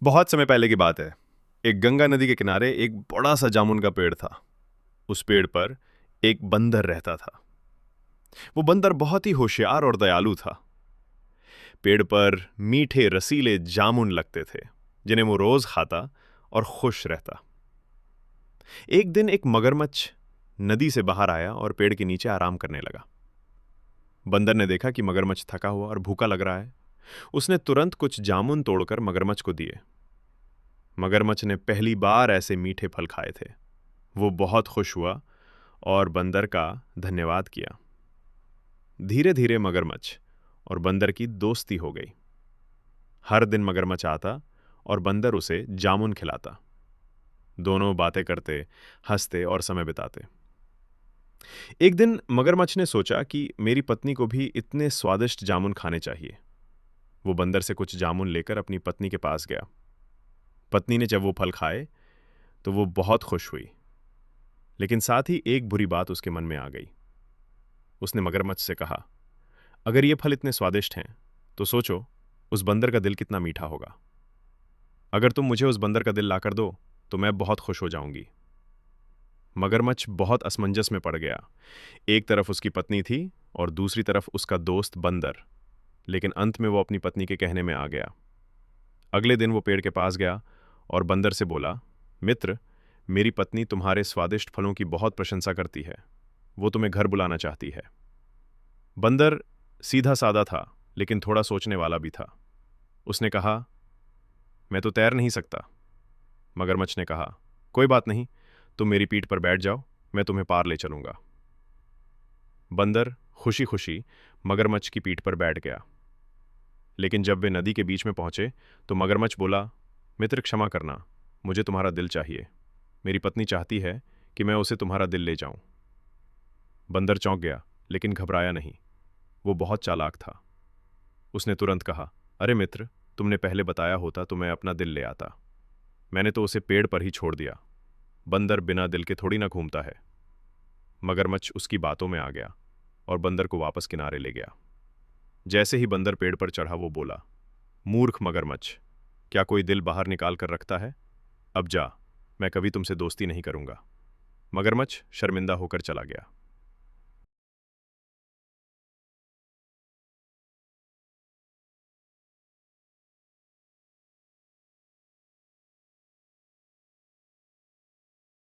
बहुत समय पहले की बात है। एक गंगा नदी के किनारे एक बड़ा सा जामुन का पेड़ था। उस पेड़ पर एक बंदर रहता था। वो बंदर बहुत ही होशियार और दयालु था। पेड़ पर मीठे रसीले जामुन लगते थे, जिन्हें वो रोज खाता और खुश रहता। एक दिन एक मगरमच्छ नदी से बाहर आया और पेड़ के नीचे आराम करने लगा। बंदर ने देखा कि मगरमच्छ थका हुआ और भूखा लग रहा है। उसने तुरंत कुछ जामुन तोड़कर मगरमच्छ को दिए। मगरमच्छ ने पहली बार ऐसे मीठे फल खाए थे। वो बहुत खुश हुआ और बंदर का धन्यवाद किया। धीरे धीरे मगरमच्छ और बंदर की दोस्ती हो गई। हर दिन मगरमच्छ आता और बंदर उसे जामुन खिलाता। दोनों बातें करते, हंसते और समय बिताते। एक दिन मगरमच्छ ने सोचा कि मेरी पत्नी को भी इतने स्वादिष्ट जामुन खाने चाहिए। वो बंदर से कुछ जामुन लेकर अपनी पत्नी के पास गया। पत्नी ने जब वो फल खाए तो वो बहुत खुश हुई, लेकिन साथ ही एक बुरी बात उसके मन में आ गई। उसने मगरमच्छ से कहा, अगर ये फल इतने स्वादिष्ट हैं तो सोचो उस बंदर का दिल कितना मीठा होगा। अगर तुम मुझे उस बंदर का दिल लाकर दो तो मैं बहुत खुश हो जाऊंगी। मगरमच्छ बहुत असमंजस में पड़ गया। एक तरफ उसकी पत्नी थी और दूसरी तरफ उसका दोस्त बंदर, लेकिन अंत में वो अपनी पत्नी के कहने में आ गया। अगले दिन वो पेड़ के पास गया और बंदर से बोला, मित्र, मेरी पत्नी तुम्हारे स्वादिष्ट फलों की बहुत प्रशंसा करती है। वो तुम्हें घर बुलाना चाहती है। बंदर सीधा साधा था, लेकिन थोड़ा सोचने वाला भी था। उसने कहा, मैं तो तैर नहीं सकता। मगरमच्छ ने कहा, कोई बात नहीं, तुम मेरी पीठ पर बैठ जाओ, मैं तुम्हें पार ले चलूंगा। बंदर खुशी खुशी मगरमच्छ की पीठ पर बैठ गया। लेकिन जब वे नदी के बीच में पहुंचे तो मगरमच्छ बोला, मित्र क्षमा करना, मुझे तुम्हारा दिल चाहिए। मेरी पत्नी चाहती है कि मैं उसे तुम्हारा दिल ले जाऊं। बंदर चौंक गया, लेकिन घबराया नहीं। वो बहुत चालाक था। उसने तुरंत कहा, अरे मित्र, तुमने पहले बताया होता तो मैं अपना दिल ले आता। मैंने तो उसे पेड़ पर ही छोड़ दिया। बंदर बिना दिल के थोड़ी ना घूमता है। मगरमच्छ उसकी बातों में आ गया और बंदर को वापस किनारे ले गया। जैसे ही बंदर पेड़ पर चढ़ा वो बोला, मूर्ख मगरमच्छ, क्या कोई दिल बाहर निकाल कर रखता है? अब जा, मैं कभी तुमसे दोस्ती नहीं करूंगा। मगरमच्छ शर्मिंदा होकर चला गया।